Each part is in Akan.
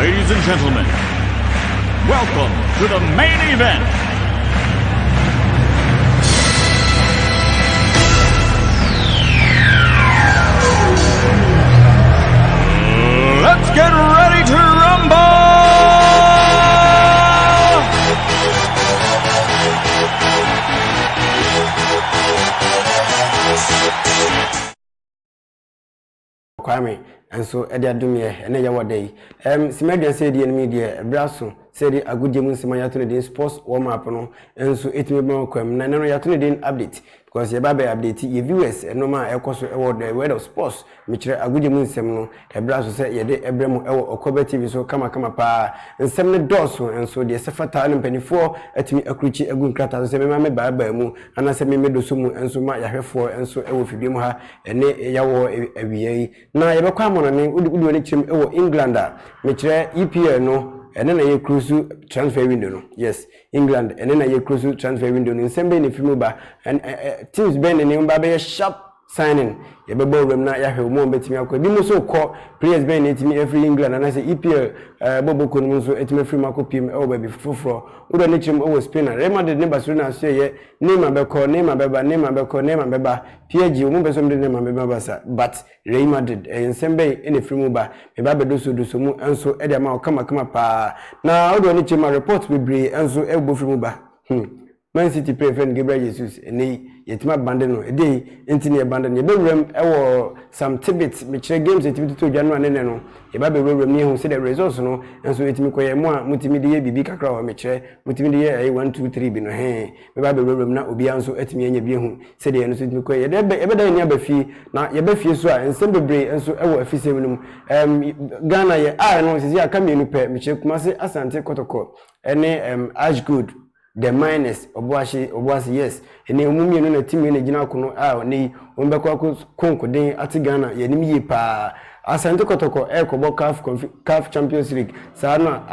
Ladies and gentlemen, welcome to the main event. Let's get ready to rumble! Kwame and so Eddie Adumie and Yawa Day. Simedia said the media, Brasso, said the Agudjamun Simayatun sports warm up and so it may be more crime. Nano Yatun update because your baby update your viewers and no man award the word of sports, which Agudjamun Semno, a Brasso said Yede Ebremo Okuoba TV so come pa and some doors and so the Safata and Penny 4 at me a creature a good crater and say Mamma Babamu and I said me Medosumu and so my Yahe and so I will film her and Yawo a now you come on and would him Englander, which Appiah no. And then a cruise transfer window. Yes, England. And then a cruise transfer window. In some way, if you and teams bend and you a sharp signing. You be bold na ya he mo betimi akọ bi mo so call players bend etimi every England and I say Appiah bobo kono so etimi free mako pim e oba bi foforo wo do ne chim o Spain Real Madrid ne Barcelona so ye Neymar be call Neymar beba PSG mo be so mde Neymar beba basa but Real Madrid en sembe ene free mo ba me ba be do so mu enso e de ma kama pa na wo do ne chim report be bre enso e bo free mo ba Man City play friend Gabriel Jesus and yetima abandon no e dey entini abandon ye be rem e wo some tidbits me kire games etimi to January nene no e ba be rem ni hu say the results no enso etimi koye mo a mutimi de ye bibi kakra wa me kire mutimi de ye 1 2 3 bi no me ba be rem na obi anso etimi anya bi hu say de no so etimi koye de be da ni abafi na ye ba fie so a ensem bebre enso e wo afise mu Ghana ye no sisi aka me nu pe me kire kuma se Asante Kotoko ene Ashgood the minus obuasi yes ene omumi no na team ene gina kono ne ombekwa konkuden ati Ghana ye nim yi pa Asante Kotoko kobo CAF Champions League sa no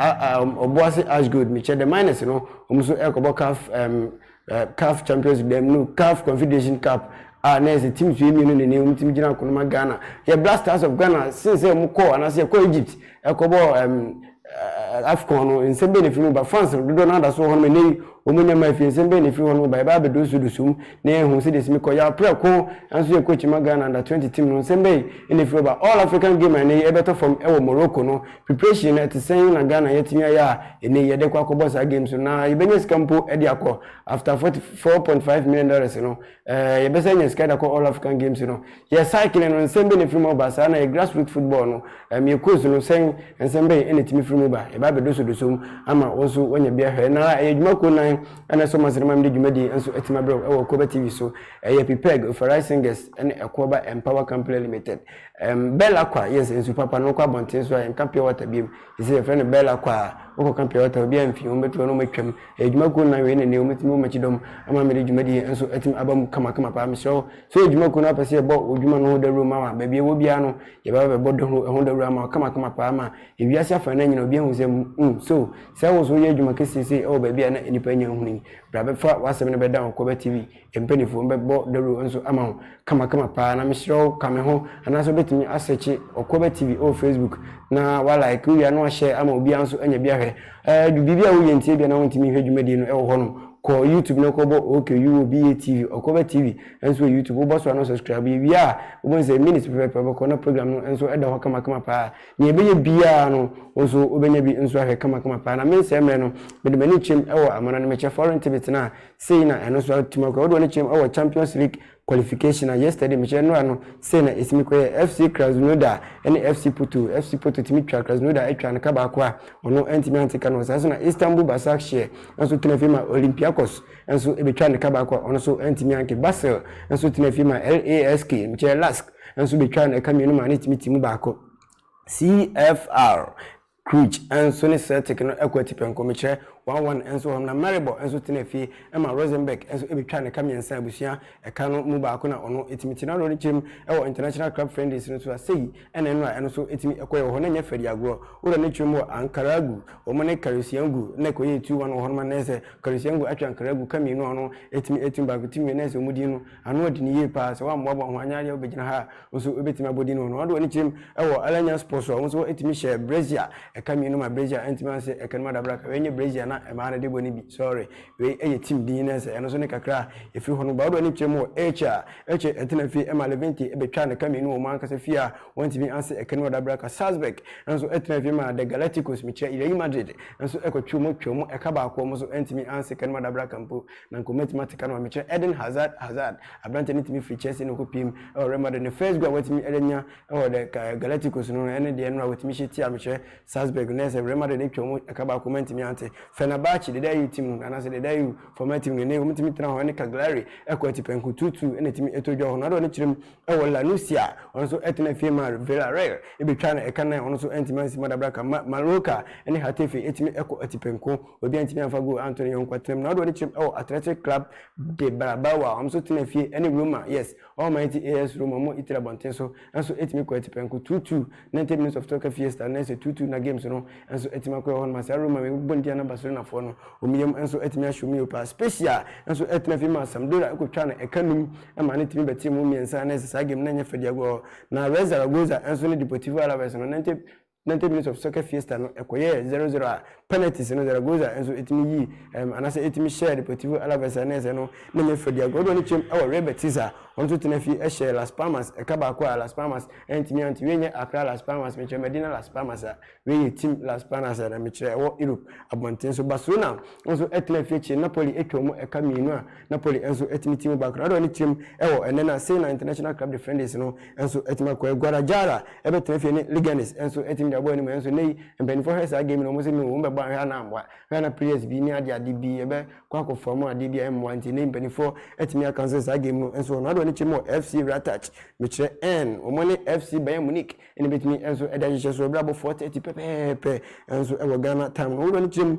obuasi Ashgood me che the minus no omso kobo CAF Champions League dem no CAF Confederation Cup na ese team so emi no ne team gina kono ma Ghana ye Blasters of Ghana since e mu ko anase ko Egypt kobo Afcon no in sembe ne fimu ba France do na da so hono me omunya ma fi sembe ne fi hono ba ba be do sudusum na ehun se desimi ko ya pre ko anso ye coach Magana under 20 team no sembe ne fi ba all African game na e better from e Morocco no preparation at saying na Ghana yetimi ya ene ye de kwa ko boss games na ibenya skampo e de akọ after $44.5 million no ye be say nyes kada ko all African games no ye cycling no sembe ne fi mo ba sa na e grassroots football no me coach no saying sembe ene timi fi mo ba e ba be do sudusum ama wonso wonya bia hwe na e dwuma ko nan ana so masirima mde dwumadi enso etima bro e Okuoba TV so Pipeg for Rice Singers and Okuoba Empower Company Limited Bella kwa yes enso papa no kwa bonten so en Appiah water biem ise e friend Bella kwa oko Appiah water bia mfi o meto no matwam dwuma ko nan we ne ometimi o machidom ama mde dwumadi enso etima abam kama pa me so dwuma ko na pese bo dwuma no da room ma ba bia wo bia no ye ba be bodo ho da room ma kama pa ama e wiase afa na nyina obi hu se so se wo so ye dwuma kesisi o ba bia na enipa nya huni brabe fa wasem ne be da Okuoba TV empanifo mbe bo da room enso ama kama pa na me shiro kame ho anaso betimi asechi Okuoba TV o Facebook na wa like we no share ama obi anso anya bia hwe bibia wo yentie bia na wontimi hwe dwumadi no e wo hono ko YouTube no ko bo Okuoba TV Okuoba TV enso YouTube wo boso no subscribe bia wo bon say minutes pe ko na program no enso e da ho kama pa ni e beye bia no onso obenya bi enso ahwe kama pa na men se mre no me de mani chim e wo amana no me che foreign TV na sei na enso timako wo do ne chim e wo Champions League qualification yesterday me che no ano say na esimi ko FC Krasnodar and FC Porto timi twa Krasnodar etwa na kaba kwa ono entimi antika no saso na Istanbul Başakşehir enso tinafima Olympiacos enso ebetwa na kaba kwa ono so entimi anke Basel enso tinafima LASK me che Lask enso betwa na kamienu ma ne timi ba ko CFR Cruise and Sony Celtic no equity penko me che 1-1 enso hom na Maribor enso tenefi ema Rosenberg enso ebetwa ne kamiensa abusua eka no mu ba ko na ono etimiti na ro chim ewo international club friendlies no so asei ene no a eno so etimi ekoye ho na nya fadi agro uro ne chim wo Ankaragu omo ne Karisiangu na koye 2-1 ho no nese Karisiangu atwa Ankaragu kamienu ono etimi ba gutimi nese omudi no ano odi ni ye pa se wa mbobo ho anyare obegina ha nso ebetimi abodi no no ne chim ewo Alanya Sports nso etimi share Brazil kamienu ma Brazil entimi ase ekanma dabra ka wenye Brazil na ema na debo ni bi sorry we eye team din nese eno so ne kakra efi ho no ba do ne chim wo echa etena fi ema Leventi ebetwa ne kamienu o man kase fia wantimi ase ekanma dabra ka Salzburg nso etena fi ma de Galacticos mi che Real Madrid nso ekotwumo ekaba akọ mo so entimi ase ekanma dabra kampo na nkomatimati no mi che Eden Hazard abrante ne timi fi Chelsea no kopim Real Madrid ne first goal watimi edenya de Galacticos no ene de no watimi shiti am che Salzburg ne se Real Madrid ne twomo ekaba akọ mentimi ante Fenerbahce de day team anase de day formative ne wotimi tra ho ne Cagliari ekwati penku 2-2 ene timi etojo ho na do ne chirim La Lucia onso etena fi ma Villarreal ebetwa na ekana onso entimi ase madabra ka Mallorca ene Hatafe etimi eko atipenku obi entimi afa go Anthony Yonkwatrem na do ne chirim Athletic Club de Bilbao amso tena fi ene Roma yes Almighty AS Roma mo itira bontenso enso etimi ko atipenku 2-2 90 minutes of talk fiesta na se 2-2 na games no enso etimi ko hon ma sa Roma me bondia na Barcelona fo no omiyem enso etimi ahwomi opa special enso etena fi ma Sampdoria ekotwa na ekanum ema ne timi beti mu miensa na se sa game na nya fadiago na Real Zaragoza enso ne Deportivo Alaves no 90 minutes of soccer fiesta no ekoye 0-0 penalties no Zaragoza enso etimi yi anase etimi share Deportivo Alaves na se no na nya fadiago do ne chim Real Betis onto tenefi share Las Palmas ekaba kwa Las Palmas entimi anti wenye Accra Las Palmas meche Medina Las Palmas we team Las Palmas na meche Europe abonten so Barcelona onso etlefi chi Napoli etwomo ekamienu a Napoli enso etimi team background do ne chim enena say na international club defenders no enso etima kwa Guadalajara ebetenefi ne Leganes enso etimi da boy ni enso nei embenifo hesa game no mo se mi wo mbeba hwa na ambwa hwa na players bi ni ade bi ebe kwa ko form ade bi M1 ne embenifo etimi akanse sa game no enso na do ne chimo FC Ratach meche omone FC Bayern Munich ene betimi enso edaje so brabo 40 pepe enso ewo Ghana time no do ne chim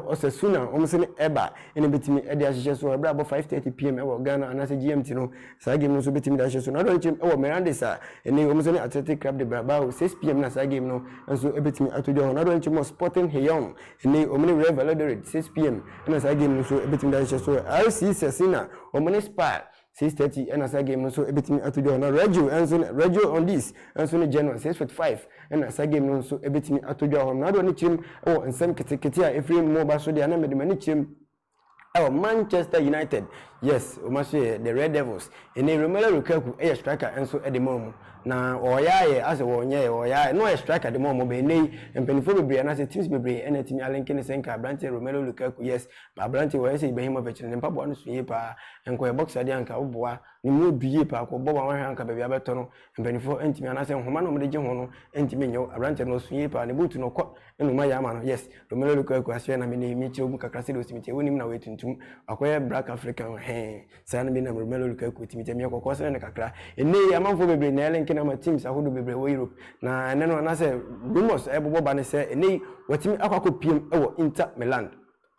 Osasuna omse eba ene betimi edaje so brabo 5:30 pm ewo Ghana anase GMT no sa game no so betimi daje so na do ne chim Mirandesa ene omse ne Athletic Club de Bilbao 6 pm na sa game no enso ebetimi atojo na do ne chim Sporting Lyon ene omone Real Valladolid 6 pm ene sa game no so ebetimi daje so RC Cesena omone Spa 6:30 and as a game so ebetimi atojo na Regio on this and so January 6:45 and as a game so ebetimi atojo na do ni chim nsem ketekete a every mobile so dey na medimani chim Manchester United yes o ma say the Red Devils ene Romelu Lukaku striker enso e de mom na oyaye as wonye oyaye no striker de mom be nei empenifo bebre na say teams bebre ene timi alenke ne senka Brante Romelu Lukaku yes ba Brante wo say Ibrahimovic ne mpabo no suye pa enko e boxer de anka oboa ni mu biye pa ko boba wan anka be bia beto no empenifo entimi anase homa no mde je ho no entimi nyo Brante no suye pa ne butu no ko enu ma ya ma no yes Romelu Lukaku asye na me ne mi chi obu kakra se do simite wonim na wetuntum akoye Black African sana bi na Romelu Lukaku timite mi akoko se ne kakra ene amanfo bebre na elenke na ma teams ahodo bebre wo Europe na ene no na se rumors ebobo ba ne se ene watimi akoko piem ewo Inter Milan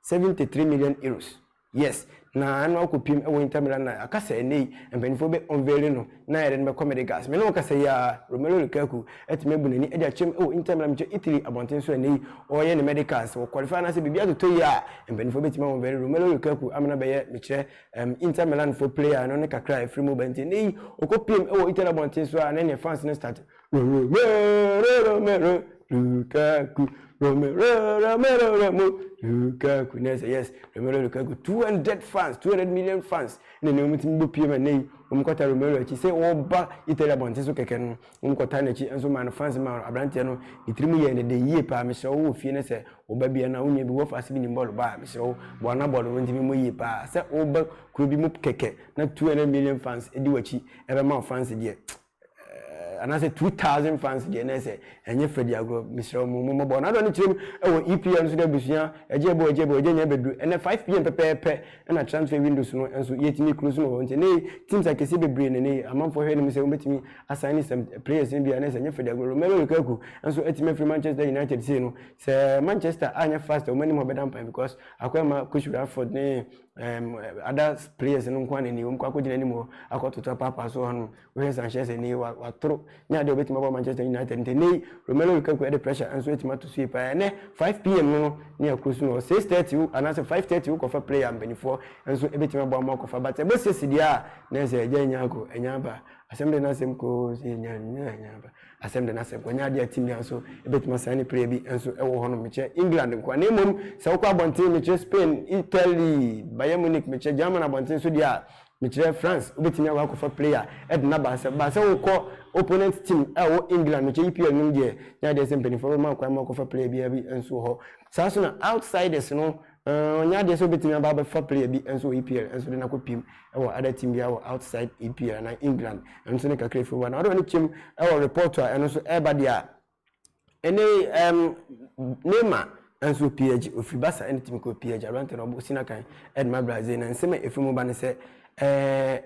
73 million euros yes na anu akopim ewo Inter Milan na akasa ene empenifo be unveiling no na ere be comedy gas me no kasa ya Romelu Lukaku etime bunani eja chem ewo Inter Milan che Italy abonten so ene oye ne medicals wo qualify na se bibia to ya empenifo be tima unveiling Romelu Lukaku amana be ye meche Inter Milan for player no ne kakra free movement ene okopim ewo Italy abonten so na ne fans ne start Romelu Lukaku Lukaku yes Romelu Lukaku 200 million fans ne mutimbo pm nei umkota Romelu chi say oba Italy bonte so keke no umkota na chi enso man fans ma abrante no itirimu ye ne de yie pa me so wo fie ne se oba bia na unya bi wo fast bi ni ball ba me so bo na ball no ntimi mo yie pa se oba kuro bi mu keke na 200 million fans edi wachi ebe ma fans die and I say 2,000 fans the NSA and you Freddie Agro Mr. Momo and I don't need EPM so busia ejebo ejenya bedu and 5 pm pepe and a transfer windows no and so yet me close no nti teams like see bebre ne amam for hwe say umetimi assign some players in NSA and Freddie Agro Romelu Lukaku and so etime from Manchester United say no say Manchester anya fast o many more better because akwema coach Rashford ne other players no kwa ne wo kwa kogina ni mo akototo papa so hanu we Sanchez ni wa tro nya de obetima ba Manchester United nti Romelu Lukaku e the pressure and so etima to sweep ne 5 pm no near close no 6:30 and as 5:30 ko fa player ambenifo and so ebetima ba mo ko fa but e be sesi dia na se enya ko enyaba asem na sem ko enya ba asem na sem ko nya dia team ya so ebetima sign player bi and so e wo hono meche England kwa na mom se ko abonten meche Spain Italy Bayern Munich meche Germany abonten so dia meche France obetimi wa ko fa player edna ba se wo ko opponent team wo England meche EPL no dia nya dia sem penifo ma kwa ma ko fa player bi and so ho so na outsiders no nya dia so betimi ba fa player bi and so EPL and so na ko pim other team bi outside EPL na England and so ne kakre fo na do ni chim reporter and so eba dia ene Neymar and so PG ofibasa anything ko PG arante no bo sina kan Edma Brazil na nsema efimu ba ne se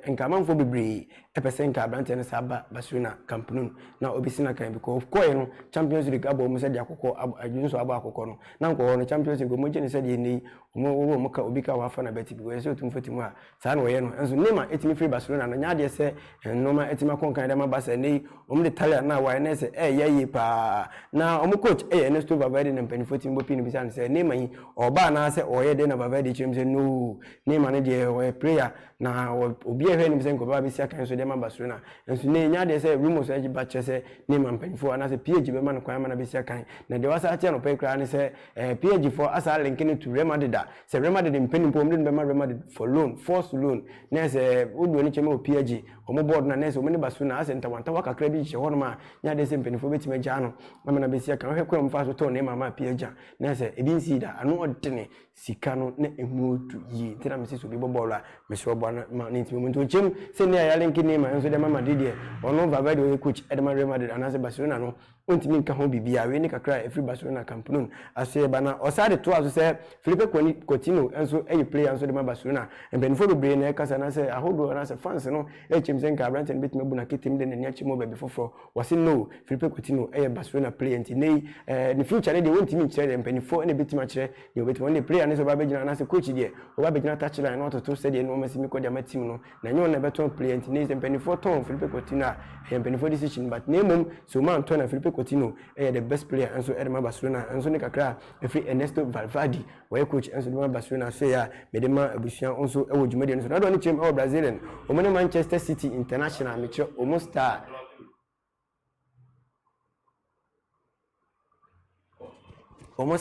nkamanfo bebre epese nka abrante ne saba Barcelona Camp Nou na obisina kan because of course no Champions League abo mo se de akoko adwunso abo akoko no na nko no Champions League mo gene se de ni mo ka obika wa fa na beti because so tumfatimu a sa na wo ye no enso Neymar etimi free Barcelona na nya de se noma etima konkan de ma Barca ni de talent na wa ne se yeyi pa na coach Ernesto Valverde na penifoti mbo pini bisa se Neymar yi oba na se oye de na Valverde chim se no Neymar ne de player na obi ehwe ni msenko baba bisia kan so de ma Barcelona enso ne nya de se rumors e ba chese Neymar mpanifo ana se PSG be ma no kwan ma na bisia kan na de wasa atia no pe kra ne se PSG for asa linking to Real Madrid se Real Madrid mpanimpo omde be ma Real Madrid for loan forced loan ne se odu ni chema o PSG omo board na ne se omne Barcelona ase ntawanta waka kra bi che hono ma nya de se mpanimfo betima gya no ma na bisia kan hwe kwa mfa so to Neymar ma PSG ne se ebi nsi da anu odene sika no na emuotu yi tira mesi so bi bobola meso bo na nti moment chem se ne ya link Neymar enso de mama didi ono Valverde o coach Edma Real Madrid anase Barcelona no ontimi nka ho bibia we ni kakra every Barcelona Camp Nou ase bana osade to aso se Felipe Coutinho enso e player enso de Barcelona embenfo do brain e kasa na se ahodo na se fans no e chem se nka Brandon bitmebu na kitim de ne chemo be foforo wase no Felipe Coutinho e Barcelona player nti nei the future de wontimi kire de embenfo ne bitima kire de obetimo ne player ne so ba begina na se coach de o ba begina touch line no to se de no masimi ko de team no na nyo na beton player nti ne embenfo ton Felipe Coutinho embenfo decision but nemum so man ton na Felipe Coutinho the best player enso Edma Barcelona enso ne kakra every Ernesto Valverde we coach enso de Barcelona say ya medema abusuan enso e wo dwumade enso na do ne chem Brazilian o mene Manchester City International me che almost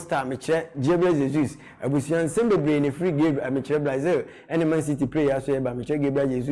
star meche Gabriel Jesus abusian sembe brain free game meche Brazil and Man City player so eba meche Gabriel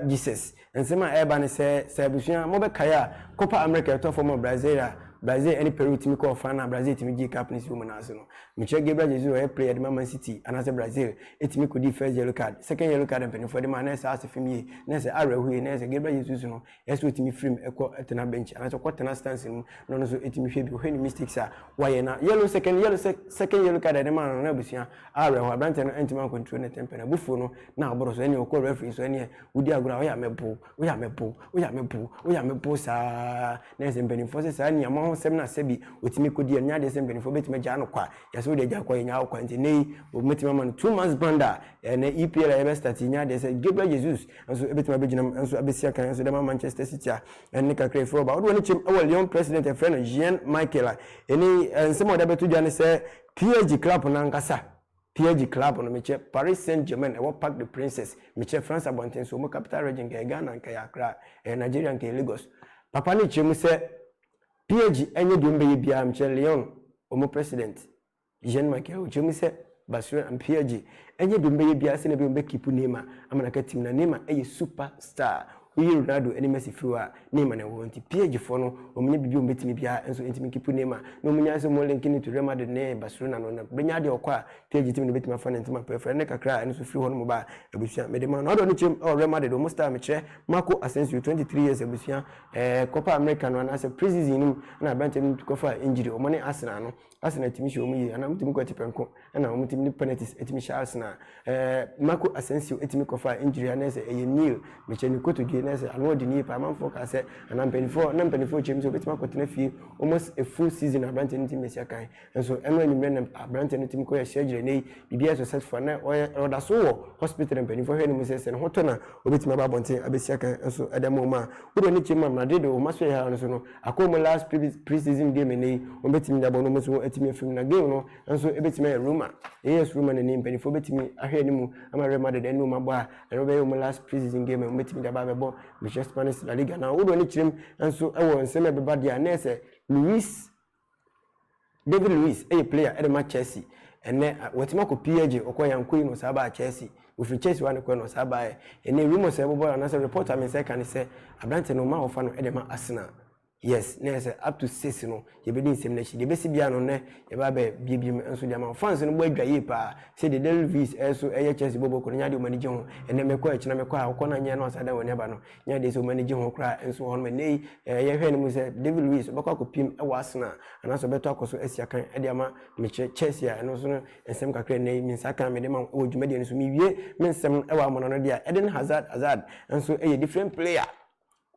Jesus ensema eba ne se abusian mo be kaya Copa America to for Brazil any Peru team call final Brazil team G Cup nisi woman no meche Gabriel Jesus e player de Man City and as Brazil etimi could first yellow card second yellow card and for the man na sa fimi na se Arehu na se Gabriel Jesus no yeso etimi free ekọ etena bench and so kwatena stance no so etimi hwe bi hwe mistakes a why na yellow second yellow card de man na busia Arehu Brandon no entiman control na temper na bufu no na aboro so ene okọ referee so ene udi agura o ya mepo sa na se mbeni force sa ni amon sem na sebi otimi kodi anya de sem benefo betima gya no kwa yaso de gya kwa nya kwa nti nei ometima man 2 months banda na EPL ebe start nya de se Gabriel Jesus enso betima begina enso abesia kan enso de Manchester City en ka crave for ba wo ni chim Lyon president e friend Jean Michael eni ensem oda betu gya ne se PSG club na nkasa PSG club no meche Paris Saint-Germain e wo Parc des Princes meche France abonten so mo capital region ke Ghana nke Accra Nigeria nke Lagos papa ni chim se PSG enye dombe ye bia meche Lyon omo president Jean Michael chim se Barcelona and PSG enye dombe ye bia se na be keep Neymar amana ka team na Neymar e superstar Ronaldo any Messi through name and want to PG for no or maybe you meet me and so intimate keep name no many as more linking to Real Madrid name Barcelona no Benyadi or qua PG to bit my friend and my preferred cry and so few on mobile Abusia made man not only him or Real Madrid almost time chair Marco Asensio 23 years Abusia Copa American one as a prison and I bent him to cover injury or money Arsenal to me show me and I'm to go to Penco and I'm to me penalties at me Arsenal Marco Asensio at me cover injury and as a Neil Michel go to Guinness and what the new Paman focus and I'm paying for James of Bitma Cotineffi almost a full season of Branton Messiakai and so Emily Brennan Branton Timco surgery BBS was set for or the so hospital and penny for him and Hotona with Bitma Bonte Abisiaka and so at the moment we don't need him Madrid or Masway and so I call my last preseason game in a betting the bonus at me from the game and so a bit me a rumor yes rumor and name penny for betting me I heard him I'm a reminded and no my boy and obey my last preseason game and betting the Bible which is Spanish La Liga now we don't need him and so I want send everybody and David Luiz a player at the match Chelsea and then what Marco PG or Koyan Queen was about Chelsea with Chelsea one corner was about and then rumors and as a reporter I second say a Branton no more fan Edema Arsenal. Yes, there's up to 6 no. You be same nation. The best be on there. You be and so the fans and boy dry say the David Luiz also AHS Bobo Konya manage and then me quite na me kwa corner nya no sada we never no. Nya dey so manage ho cry and so on me nay ye hwe no say David Luiz bako kopim e wasna and so beto akoso asia kan e dia ma me Chelsea and so no ensem kakra nay min saka me de ma o dwumade no so mi wie me ensem e wa mono no dia Eden Hazard and so a different player.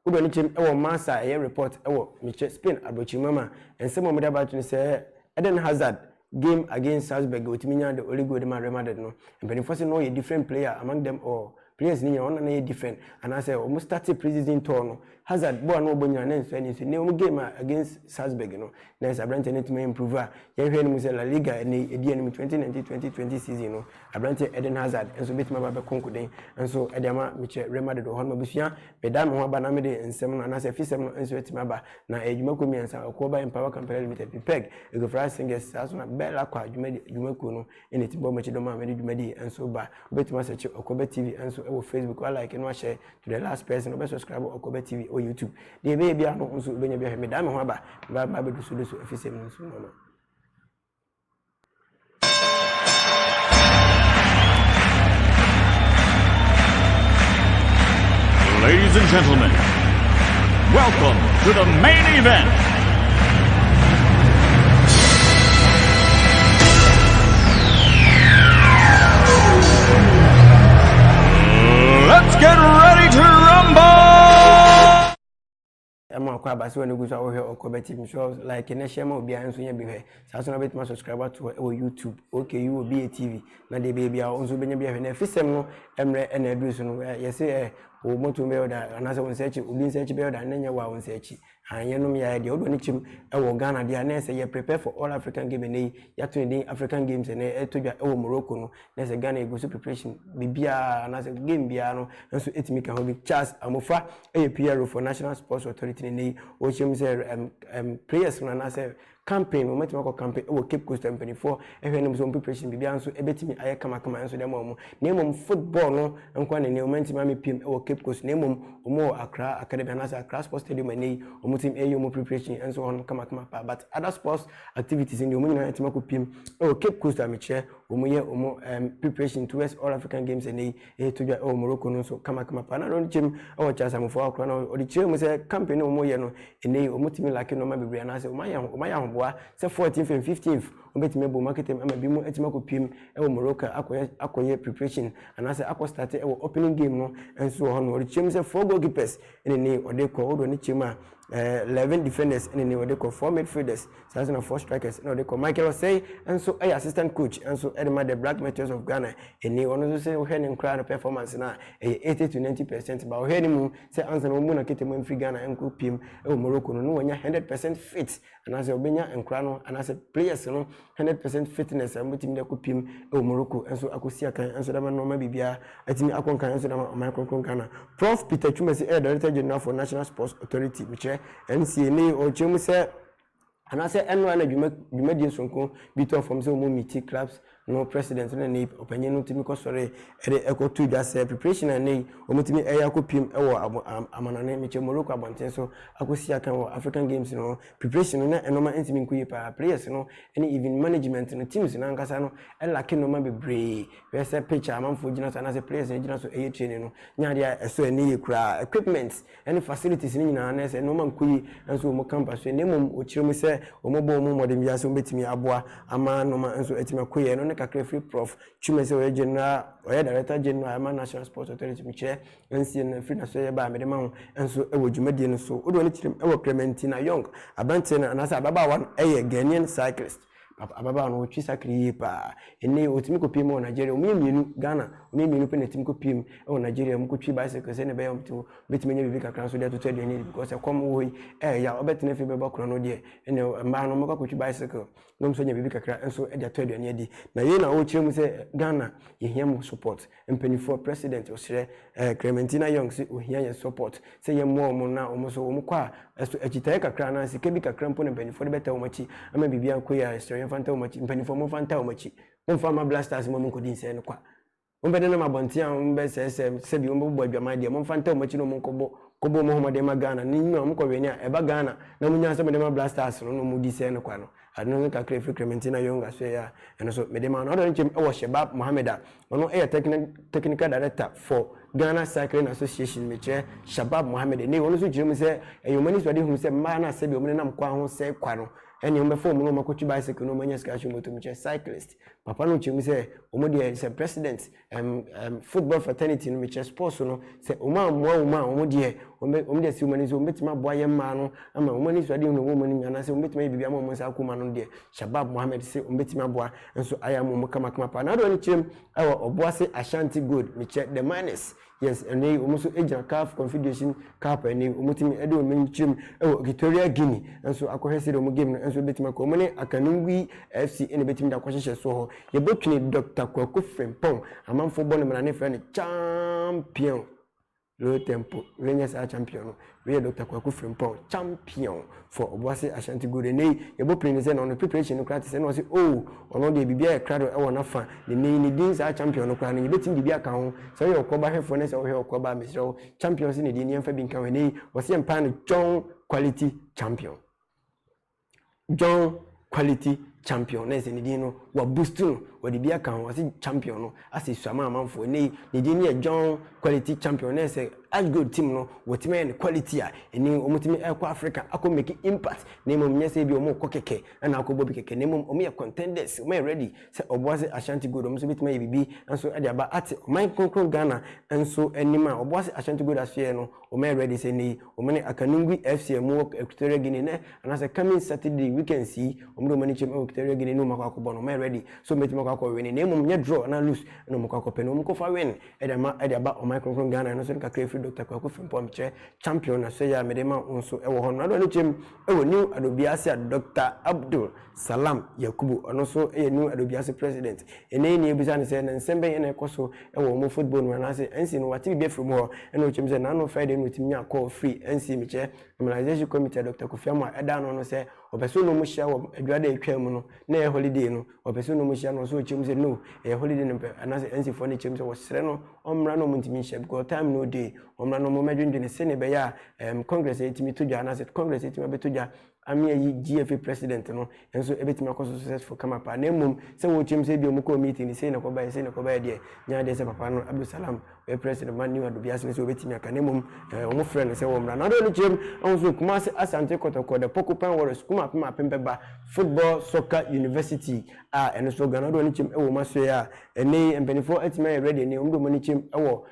We don't need our master a report our Michel Spain Abochimama and some of the about to say Eden Hazard game against Salzburg with Minya the Oligo de Real Madrid no and when you know a different player among them all players in your own different and I say almost started preseason tour no Hazard born no bonya and so any new game against Salzburg no there's a brand to improve you hear him say La Liga and the 2019-2020 season no a brand Eden Hazard and so bit my baba concluding and so Edema Michel Real Madrid or Honma Busia Bedam ho ba na me de ensem and I say fisem no enso etima na ejumako mi ansa Okuoba Empower Company Limited peg e go for singers as na bella kwa ejumako no ene timbo machi do ma me djumadi and so ba betima search Okuoba TV and so e Facebook or like and share to the last person or subscribe Okuoba TV or YouTube the baby no nso benya bia me dam ho ba be do so fisem no so no. Ladies and gentlemen, welcome to the main event. Let's get ready to rumble! I'm a quite basi when you go to our Okuoba TV show like in a share more behind so you be here. So as bit my subscriber to our YouTube. Okay, you will be a TV. Now the baby are also being behind. If it's no, Emre and Edris no. Yes, o moto me oda anase won search obi search be oda nanya wa won search anye no me ya de odo ni chim e wo Ghana de na say ye prepare for all African game ni ya to the African games na e to dwa e wo Morocco no na say Ghana go preparation bibia anase game bia no so etimi ka ho bi Charles Amofa e PRO for National Sports Authority ni o chim say players na na say campaign moment we campaign we Cape Coast 24 ehwe so preparation bibia nso ebetimi aye kama nso dem omo na emom football no nkwa ne moment ma me pim we Cape Coast na emom omo Accra Academy na say Accra Sports Stadium ni omo team ayo omo preparation nso on kama pa but other sports activities in the omo nyina etima ko pim we Cape Coast amiche omo ye omo preparation towards all African games ni to dwa o Morocco no so kama pa na don chim o chasa mo for akra na o di chire mo say campaign omo ye no eni omo team like no ma bebre na say omo ya say 14th and 15th obetime bo market am bi mu etima ko pim e wo Morocco akoye preparation and as akọ start e wo opening game no enso ho no chim say 4 goalkeepers ene ode ko odo ni chima 11 defenders ene ode ko 4 midfielders so 4 strikers ene ode ko Michael say enso assistant coach enso edema the Black Meteors of Ghana ene ono so say o hen nkra performance na 80 to 90% ba o hen mu say ansa no mu na ketemu free Ghana enko pim e wo Morocco no wonya 100% fit and as obenya nkra no and as players no 100% fitness am team de ko pim e wo Morocco enso akosi akan enso da no ma bibia atimi akonkan enso da ma micro Ghana Prof Peter Chumesi Director General for National Sports Authority which NCNA or chemu say and I say enwa na dwumadi nsonko bit of from say omo meet clubs no president na ne opanyin no timi ko sore ekotu dwa se preparation na ne omutimi yakopim ewo amanane meche Morocco abonten so akosi aka wo African Games no preparation na enoma ntimi nkuyi pa players no any even management no teams na nkasa no elake no ma bebre we say pitch amanfo gina so na say players gina so training no nyaade eso eni yekura equipment any facilities ni nyina na say enoma nkuyi enso mo campus so nemom ochirem say omobo mo modem ya so betimi aboa ama noma enso etimi akoye no ne kakra free prof twume say we general oya director general ama national sports authority miche ensi na free na so ye ba me de ma ho enso ewo dwumadie no so odo ne chirem ewo Clementina Young abante na anasa ababa wan eye Ghanaian cyclist ababa no twi sakri pa ene otimi ko pim o Nigeria o mienu Ghana o mienu pe netim ko pim o Nigeria mo ko twi bicycle se ne be yom to betimi nya bibi kakran so de to twa ni because e kom wo ya obetene fe be bakro no de ene mba no mo ko twi bicycle no so nya bibi kakran enso e de to de ni na ye na o kirem se Ghana ye hia support mpenifo president o sire Clementina Young se o hia ye support se ye mo na o mo so o mo kwa eso echitae kakran na se kebi kakran po ne mpenifo de beta o machi ama bibi anko ya fanta o machi mpanifo mo fanta o machi mo fama blasters mo ko din se no kwa mo be na mabontia mo be se bi mo bo adwama de mo fanta o machi no mo kobo mo ho de ma Ghana ni nwa mo ko we ni a eba Ghana na mo nya se mo de ma blasters no mo di se no kwa no adno ka kre Clementina Young aso ya eno so me de ma no do nchem e wo Shabab Mohammed ono e technical director for Ghana Cycling Association meche Shabab Mohammed ne wono so jirem se eyomani so de hu se ma na se bi omene nam kwa ho se kwa no ene mbe fo no makochi bicycle no manya ska moto meche cyclist papa no chim se omode se president football fraternity no meche sports no se oma omode omode se omani so metima boaye ma no ama omani so de hu no omani na se metima bibia ma mo sa akuma no de Shabab Mohammed se metima boa enso aya mo kama pa na do ni chim ewo oboase Ashanti Gold meche the minus yes ene omuso agent CAF Confederation Cup ene omutimi edo menchim ewo Victoria Guinea enso akohese de game no enso betima ko mone Akanungwi FC ene betimi da kwahye so ho ye botuni Dr. Kwaku Frimpong amanfo bo ne mane friend champion low tempo Rangers are champion we Dr. Kwaku Frimpong champion for Obuasi Ashanti Gold ene ye botuni se no preparation no practice no say oh ono de bibia e krado e wona fa ne din sa champion no kra ne betimi bibia ka ho so ye Okuoba hefo ne se wo he Okuoba mesro champions ne din yemfa bi nka we ne wo se mpa no John quality champion John quality champion na se din no wa boost no wa de bia ka ho se champion no ase suama amanfo ne din ne John quality champion na se as good team no wotime ne quality a eni omutime ekwa Africa akọ make impact na mom nya se bi omo kokeke na akọ bi keke na mom ye contenders omo ready se Obuasi Ashanti Gold omo so bitime bibi enso e de aba ate oman konkron Ghana enso enima Obuasi Ashanti Gold asye no omo ready se ni omo ne Akanungwi FC mu Equatorial Guinea ne and say coming Saturday we can see omo do mani chem Equatorial Guinea no makọ bo no omo ready so metime akọ win na mom nya draw na lose no makọ pe no omo ko fa win e de aba oman konkron Ghana no so ka free Dr. Kwaku Frimpong che champion na so ya medema onso ewo ho na do ne chem ewo new adobiase Dr. Abdul Salam Yakubu ono so new adobiase president ene ni ebisa ne se na nsembe ene ekoso ewo mo football no na se ensi no wati bi from ho ene chem se na no Friday no timi akọ free ensi mi che mobilization committee Dr. Kofiamo eda no se obeso no mo hia wo adwada etwa mu no na e holiday no obeso no mo hia no so chem se no e holiday no na se ensi for ne chem se wo sere no omra no mo ntimi hia because time no dey omra no mo medwende ne se ne be ya congress etimi todwa na se congress etimi betodwa amia yi GFA president no enso ebetimi akoso successful kama pa na mum se wo chem se bi omuko meeting se na ko ba de nya de se papa no Abdul Salam we president man new adobiase se obetimi aka na mum omo friend se wo mra na do ni chem onso kuma se Asante Kotoko de Pokupan Warriors kuma pema pembeba football soccer university enso Ghana do ni chem e wo maso ya ene empenifo etimi ready ni omdo mani chem e wo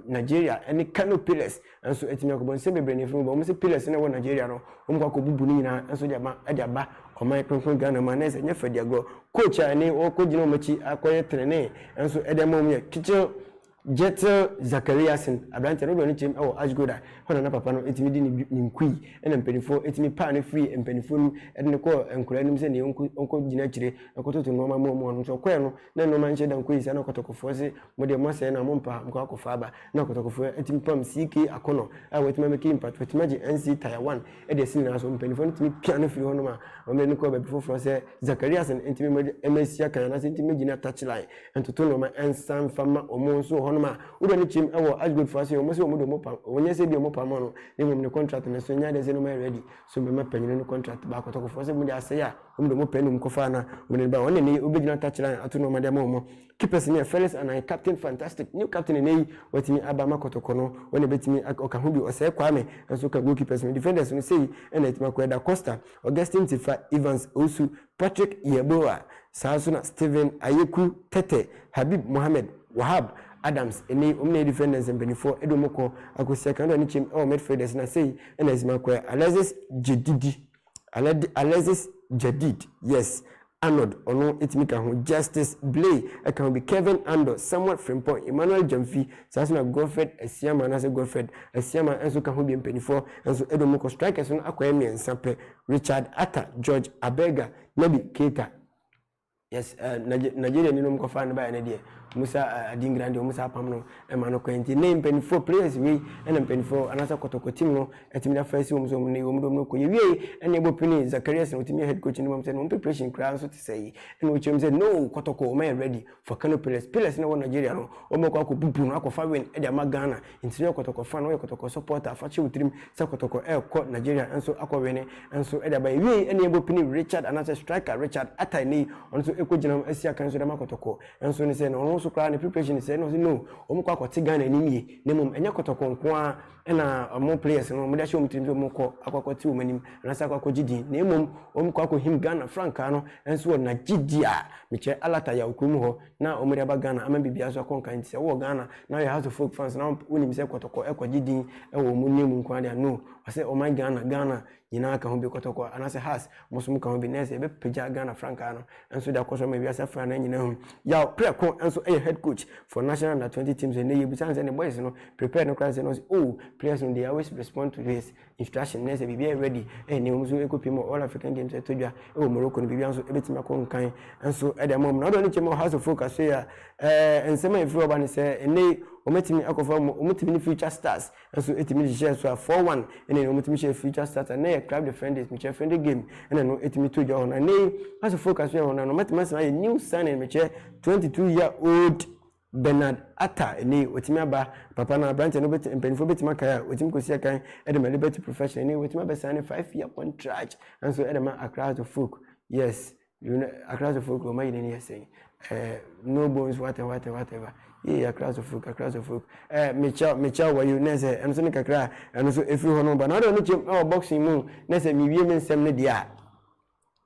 Nigeria ene Kano Pillars enso etimi akobon se bebre ni fun bo mo se Pillars na wo Nigeria no omko akobubu ni na enso de aba oman konkron Ghana man na se nya fadiago coach ani o ko gina machi akoye trene enso edemom ye kicho Jetel Zachariasen abrante no do ni chem Ashgoda hono na papa no etimi di ni nkui ena mpanifo etimi pa no free mpanifo no edne ko enkura nim se ne onko gina kire akototo no ma mo no so kwe no na no man cheda nkui se na kotokofo se mo de mo se na mo mpa mko akofa aba na kotokofo etimi pam CK akono a wetima make impact wetima ji NC Tier 1 e de sin na so mpanifo etimi pia no free hono ma o me no ko ba before se Zachariasen etimi mo MSC aka na se etimi gina touchline entoto no ma ensan fama omo so ma udo ni chim ewo Ashgood fase o mo se o mo do mo pa onye se bi o mo pa mo no ni mo ne contract na so nya de se no ma ready so me ma panyin no contract ba ko to ko fase mo de ase ya o mo do mo panyin ko fa na o ne ba won ne obegina touch line atu no ma de mo keepers ni Felix and captain fantastic new captain ne watimi aba makotoko no won betimi oka hu bi o se kwame so ka goalkeepers ni defenders no sei na etima ko da Costa Augustine Tifa Evans Osu Patrick Yeboa Sasuna Steven Ayeku Tete Habib Mohamed Wahab Adams eni omne defenders and benefo edomoko akosia kan do ni chim midfielders na sei na ezima kwa Alexis Jadid yes Arnold ono etimika ho Justice Blay can be Kevin Ando somewhat from point Emmanuel Jamfi Sasuna Godfred Asiama na se Godfred Asiama enso kan ho bi benefo enso edomoko strikers no akwa miensape Richard Atta George Abega Nabi Keita yes Nigeria ni no mkofa na ba na die Musa Adingrande Musa Pamno Emmanuel Quenti name pen 4 players we and pen 4 anasa kotoko team no etimina first so mu ne wo mu ko ye and ebo pini Zacharias no team head coach ni mo say no preparation crowd so to say and we say no kotoko man ready for Kano pillars na Nigeria no o mo ko bubu no akofa win e dia Ghana interior kotoko fan no kotoko supporter fa che utrim sa kotoko ko Nigeria enso akowene enso e dia ba we and ebo pini Richard anasa striker Richard Atani onso ekojina asia kan so da makotoko enso ni say no so kra na preparation say no o kwa kwoti Ghana nimie nemum enya kotoko nko a na mo players no mo da show mtrim so mo ko akwakoti o manim na sa akwakoji din nemum o kwa ko him Ghana franka no enso na gidia meche alata ya okumu ho na o mo da ba Ghana ama bibia so akonka nti wo Ghana na you have to folk fans na unim se kotoko ekwaji din e wo mo nemu nko a no ase o my Ghana nyina aka ho bi kotoko anase has mosom ka ho bi nese be peja Ghana franka no enso da koso ma biasa fra na nyina hu ya preko enso head coach for national under 20 teams and you be and the boys no prepare no class and oh players no they always respond to this instruction nese be ready and you must go pimo all African games to dia e Morocco no be so ebetima ko nkan enso e da mom na do ni chemo house of focus here ensema if you ban say ene ometimi akofa ometimi future stars enso etimi share so 4-1 ene ometimi share future stars and na club defenders me share friendly game ene no etimi to ja on ene house of focus here on no ometimi say new signing me share 22-year-old Bernard Atta ene otimi aba papa na branch no beti mpenfo beti makaya otimi kosia kan edema liberty professional ene otimi aba sign 5-year contract and so edema across the folk yes you know across the folk o mai ni say no bones whatever yeah across the folk mecha wa you nese and so nikakra and so if you hono ba na do ni chem boxing mu nese mi wie mensem ne dia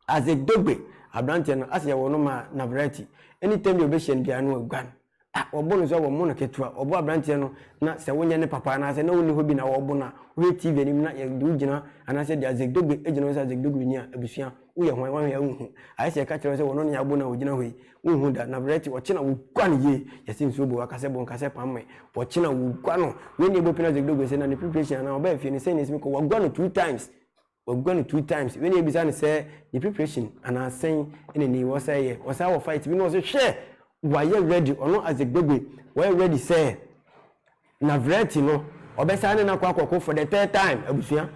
as a dogbe abrante no as ya wono ma na variety anytime you be shen dia no gwan obo so wo mo na ketua obo abrante no na se wonye ne papa na se na woni hobi na wo na wo TV ni na ye du gina ana se dia zegdogbe ejina so zegdogbe ni abusua wo ye hwan ya hu ai se ka kire se wono ne abo na wo gina hoi wo hu da na variety wo china wo gwan ye yesim so bo akase bon kase pam wo china wo gwan no ni ebo pina zegdogbe se na ni preparation na oba fi ni se ni simi ko wo gwan 2 times we're 2 times when you be say the preparation and I saying in the was say was our fight we know say share why you ready or not as a baby why ready say na variety no obesa na kwakoko for the third time abusua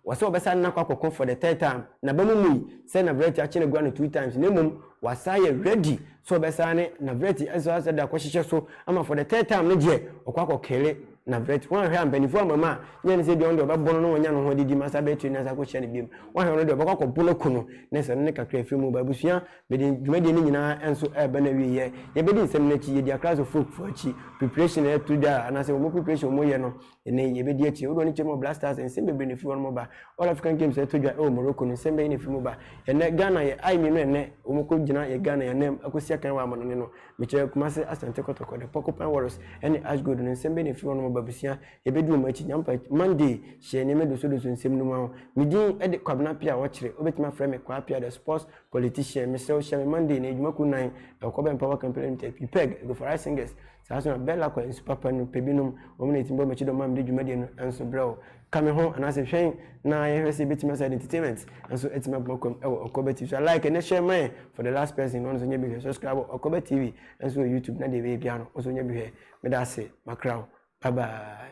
was obesa na kwakoko for the third time na bamu say na variety a chine gwa 2 times na mum was I ready so obesa na variety as I said da kwahihye so ama for the third time no je okwakoko kele na vet one hwe ambanifo mama nya ne se bi on de obebono no wonya no ho didi masa betri na sa ko hye ne biem one hwe no de obakọ bolo kuno ne se ne kakra fi mu babusua be de dwumade ni nyina enso eba na wi ye ye be di nsem na chi ye dia class of folk for chi preparation e to da na se mo preparation mo ye no ene ye be di achi wo ni chemo blasters ensem be ne fi won mo ba all African games e to dwa o Morocco no ensem be ne fi mu ba ene Ghana ye ai mi no ene o mo ko gina ye Ghana ye nem akosia kan wa amano ne no me che Kumasi Asante Kotoko de Porcupine Warriors ene Ashgood no ensem be ne fi won mo babusia ebedu machi nyampa Monday she ne medo so nsem no ma midin ede kwabna pia wo kire obetima frame me kwa Appiah the sports politician Mr. Shame Monday ne edwuma ku nan Okuoba empower campaign te peg go for singers saa so na bella kwa nsu papa no pebinom ominate mbo mechi do mam de dwumade no enso bro kame ho anase hwen na ye hwese betima side entertainment enso etima bokom Okuoba TV so like and share my for the last person no so nya bi subscribe Okuoba TV enso YouTube na de we bia no so nya bi hwe me da se makraw bye bye.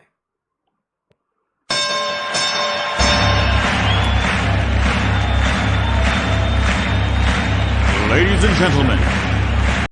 Ladies and gentlemen,